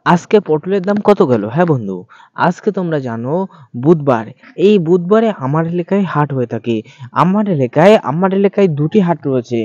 আজকে পটলের দাম কত গেল? হ্যাঁ বন্ধু, আজকে তোমরা জানো বুধবার। এই বুধবারে আমার এলাকায় হাট হয়ে থাকে। আমার এলাকায় দুটি হাট রয়েছে।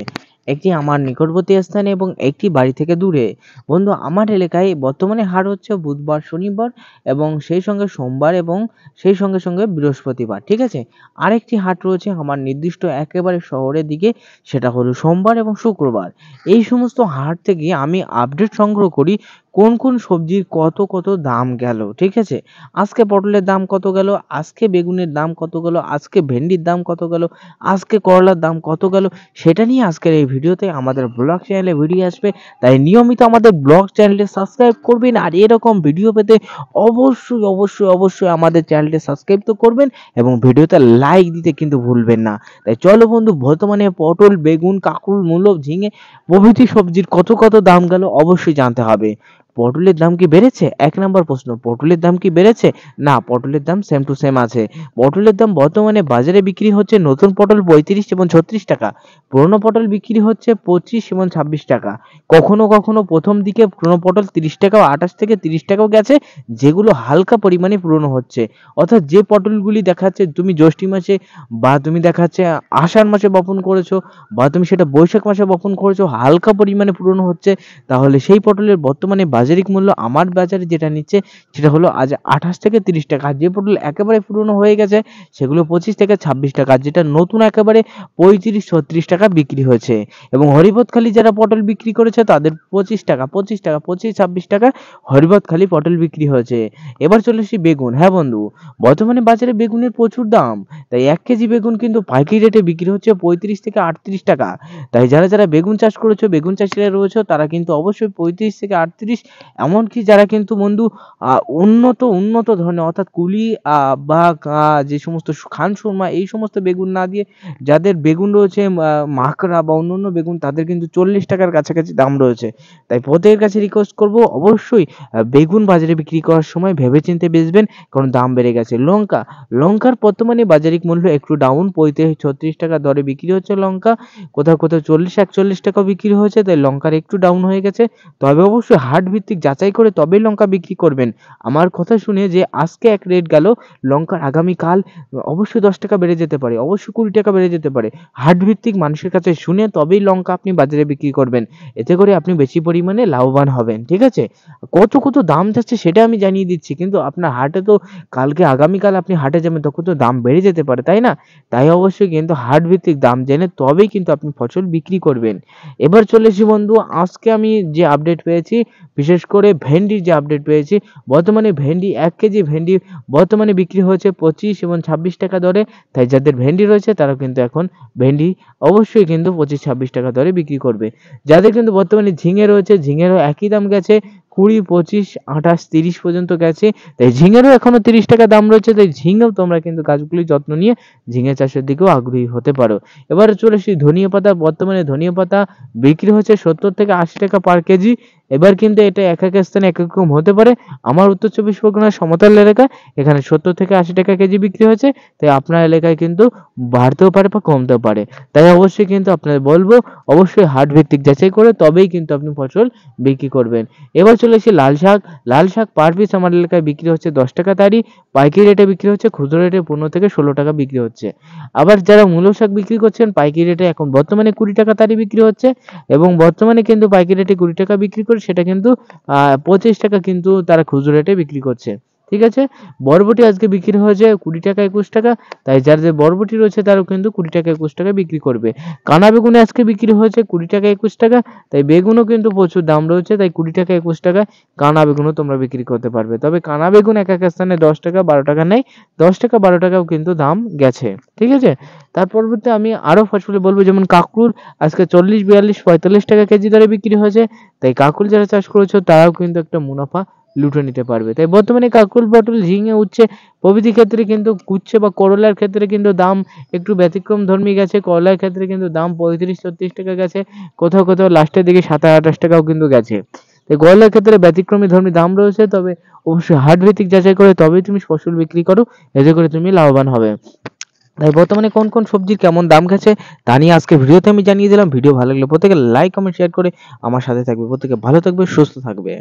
একটি আমার নিকটবর্তী স্থানে এবং একটি বাড়ি থেকে দূরে। বন্ধু, আমার এলাকায় বর্তমানে হাট হচ্ছে বুধবার, শনিবার এবং সেই সঙ্গে সোমবার এবং সেই সঙ্গে সঙ্গে বৃহস্পতিবার। ঠিক আছে? আরেকটি হাট রয়েছে আমার নির্দিষ্ট একেবারে শহরের দিকে, সেটা হলো সোমবার এবং শুক্রবার। এই সমস্ত হাট থেকে আমি আপডেট সংগ্রহ করি কোন কোন সবজির কত কত দাম গেল। ঠিক আছে? আজকে পটলের দাম কত গেল, আজকে বেগুনের দাম কত গেল, আজকে ভেন্ডির দাম কত গেল, আজকে করলার দাম কত গেল, সেটা নিয়ে আজকের এই ভিডিওতে আমাদের ব্লগ চ্যানেলে ভিডিও আসবে। তাই নিয়মিত আমাদের ব্লগ চ্যানেলটি সাবস্ক্রাইব করবেন, আর এরকম ভিডিও পেতে অবশ্যই অবশ্যই অবশ্যই আমাদের চ্যানেলটি সাবস্ক্রাইব তো করবেন এবং ভিডিওতে লাইক দিতে কিন্তু ভুলবেন না। তাই চলো বন্ধু, বর্তমানে পটল, বেগুন, কাঁকরোল, মূলো, ঝিঙে প্রভৃতি সবজির কত কত দাম গেল অবশ্যই জানতে হবে। পটলের দাম কি বেড়েছে? এক নাম্বার প্রশ্ন, পটলের দাম কি বেড়েছে? না, পটলের দাম সেম টু সেম আছে। পটলের দাম বর্তমানে বাজারে বিক্রি হচ্ছে নতুন পটল 35 এবং 36 টাকা, পুরনো পটল বিক্রি হচ্ছে 25 এবং 26 টাকা। কখনো কখনো প্রথম দিকে পুরনো পটল 30 টাকা, 28 থেকে 30 টাকাও গেছে, যেগুলো হালকা পরিমাণে পুরনো হচ্ছে। অর্থাৎ যে পটলগুলি দেখাচ্ছে তুমি জ্যৈষ্ঠ মাসে বা তুমি দেখাচ্ছে আষাঢ় মাসে বপন করেছো বা তুমি সেটা বৈশাখ মাসে বপন করেছো, হালকা পরিমাণে পুরনো হচ্ছে, তাহলে সেই পটলের বর্তমানে বাজারিক মূল্য আমার বাজারে যেটা নিচ্ছে সেটা হলো আজ 28 থেকে 30 টাকা। আর যে পটল একেবারে পুরনো হয়ে গেছে সেগুলো 25 থেকে 26 টাকা, আর যেটা নতুন একেবারে 35-36 টাকা বিক্রি হয়েছে। এবং হরিপদখালি যারা পটল বিক্রি করেছে তাদের 25 টাকা 25-26 টাকা হরিপদখালি পটল বিক্রি হয়েছে। এবার চলে আসি বেগুন। হ্যাঁ বন্ধু, বর্তমানে বাজারে বেগুনের প্রচুর দাম। তাই 1 কেজি বেগুন কিন্তু পাইকারি রেটে বিক্রি হচ্ছে 35 থেকে 38 টাকা। তাই যারা যারা বেগুন চাষ করেছো, বেগুন চাষিরা রয়েছে, তারা কিন্তু অবশ্যই 35 থেকে 38, এমনকি যারা কিন্তু বন্ধু উন্নত উন্নত ধরনের অর্থাৎ কুলি বা যে সমস্ত খান সুরমা এই সমস্ত বেগুন না দিয়ে যাদের বেগুন রয়েছে মাকড়া বা অন্য অন্য বেগুন, তাদের কিন্তু 40 টাকার কাছাকাছি দাম রয়েছে। তাই প্রত্যেকের কাছে রিকোয়েস্ট করব, অবশ্যই বেগুন বাজারে বিক্রি করার সময় ভেবেচিন্তে বেচবেন, কারণ দাম বেড়ে গেছে। লঙ্কার বর্তমানে বাজারিক মূল্য একটু ডাউন, 35-36 টাকা দরে বিক্রি হচ্ছে লঙ্কা। কোথাও কোথাও 40-41 টাকাও বিক্রি হয়েছে, তাই লঙ্কার একটু ডাউন হয়ে গেছে। তবে অবশ্যই হাট ভিত্তিক যাচাই করে তবেই লঙ্কা বিক্রি করবেন। আমার কথা শুনে যে আজকে এক রেট গেল লঙ্কার, আগামীকাল অবশ্যই 10 টাকা বেড়ে যেতে পারে, অবশ্যই 20 টাকা বেড়ে যেতে পারে। হাট ভিত্তিক মানুষের কাছে শুনে তবেই লঙ্কা আপনি বাজারে বিক্রি করবেন, এতে করে আপনি বেশি পরিমাণে লাভবান হবেন। ঠিক আছে? কত কত দাম যাচ্ছে সেটা আমি জানিয়ে দিচ্ছি, কিন্তু আপনার হাটে তো কালকে আগামীকাল আপনি হাটে যাবেন, তখন তো দাম বেড়ে যেতে পারে, তাই না? তাই অবশ্যই কিন্তু হাট ভিত্তিক দাম জেনে তবেই কিন্তু আপনি ফসল বিক্রি করবেন। এবার চলে এসেছি বন্ধু, আজকে আমি যে আপডেট পেয়েছি, বিশেষ করে ভেন্ডির যে আপডেট পেয়েছি, বর্তমানে ভেন্ডি 1 কেজি ভেন্ডি বর্তমানে বিক্রি হচ্ছে 25 এবং 26 টাকা দরে। তাই যাদের ভেন্ডি রয়েছে তারা কিন্তু এখন ভেন্ডি অবশ্যই কিন্তু 25-26 টাকা দরে বিক্রি করবে। যাদের কিন্তু বর্তমানে ঝিঙে রয়েছে, ঝিঙেরও একই দাম গেছে, 20, 25, 28, 30 পর্যন্ত গেছে। তাই ঝিঙেরও এখনো 30 টাকা দাম রয়েছে। তাই ঝিঙেও তোমরা কিন্তু গাছগুলির যত্ন নিয়ে ঝিঙে চাষের দিকেও আগ্রহী হতে পারো। এবারে চলে আসি ধনিয়া পাতা। বর্তমানে ধনিয়া পাতা বিক্রি হচ্ছে 70 থেকে 80 টাকা পার কেজি। এবার কিন্তু এটা এক এক স্থানে এক এক রকম হতে পারে। আমার উত্তর চব্বিশ পরগনার সমতল এলাকায় এখানে 70 থেকে 80 টাকা কেজি বিক্রি হয়েছে। তাই আপনার এলাকায় কিন্তু বাড়তেও পারে বা কমতেও পারে। তাই অবশ্যই কিন্তু আপনাদের বলবো, অবশ্যই হাট ভিত্তিক যাচাই করে তবেই কিন্তু আপনি ফসল বিক্রি করবেন। এবার চলে আসি লাল শাক। লাল শাক পার পিস আমার এলাকায় বিক্রি হচ্ছে 10 টাকা তারি, পাইকারি রেটে বিক্রি হচ্ছে, খুচরো রেটে 15 থেকে 16 টাকা বিক্রি হচ্ছে। আবার যারা মূলো শাক বিক্রি করছেন পাইকারি রেটে এখন বর্তমানে 20 টাকা তারি বিক্রি হচ্ছে, এবং বর্তমানে কিন্তু পাইকারি রেটে 20 টাকা বিক্রি করে সেটা কিন্তু 25 টাকা কিন্তু তারা খুচরো রেটে বিক্রি করছে। ঠিক আছে? বরবটি আজকে বিক্রি হয়েছে 20 টাকা 21 টাকা। তাই যার যে বরবটি রয়েছে তারও কিন্তু 20 টাকা 21 টাকা বিক্রি করবে। কানা বেগুন আজকে বিক্রি হয়েছে 20 টাকা 21 টাকা। তাই বেগুনও কিন্তু প্রচুর দাম রয়েছে, তাই 20 টাকা 21 টাকায় কানা বেগুনও তোমরা বিক্রি করতে পারবে। তবে কানা বেগুন এক এক স্থানে 10 টাকা 12 টাকা নেই, 10 টাকা 12 টাকাও কিন্তু দাম গেছে। ঠিক আছে? তার পরবর্তী আমি আরো ফসলে বলবো, যেমন কাঁকরোল আজকে 40, 42, 45 টাকা কেজি দরে বিক্রি হয়েছে। তাই কাঁকরোল যারা চাষ করেছো তারাও কিন্তু একটা মুনাফা লুটে নিতে পারবে। তাই বর্তমানে কাঁকরোল, পটল, ঝিঙে, উচ্ছে প্রভৃতি ক্ষেত্রে কিন্তু, উচ্ছে বা করলার ক্ষেত্রে কিন্তু দাম একটু ব্যতিক্রম ধর্মী গেছে। করলার ক্ষেত্রে কিন্তু দাম 35-36 টাকা গেছে, কোথাও কোথাও লাস্টের দিকে 27-28 টাকাও কিন্তু গেছে। তাই করলার ক্ষেত্রে ব্যতিক্রমী ধর্মী দাম রয়েছে, তবে অবশ্যই হাট ভিত্তিক যাচাই করে তবেই তুমি ফসল বিক্রি করো, এতে করে তুমি লাভবান হবে। তাই বর্তমানে কোন কোন সবজির কেমন দাম গেছে তা নিয়ে আজকে ভিডিওতে আমি জানিয়ে দিলাম। ভিডিও ভালো লাগলে প্রত্যেকে লাইক, কমেন্ট, শেয়ার করে আমার সাথে থাকবে। প্রত্যেকে ভালো থাকবে, সুস্থ থাকবে।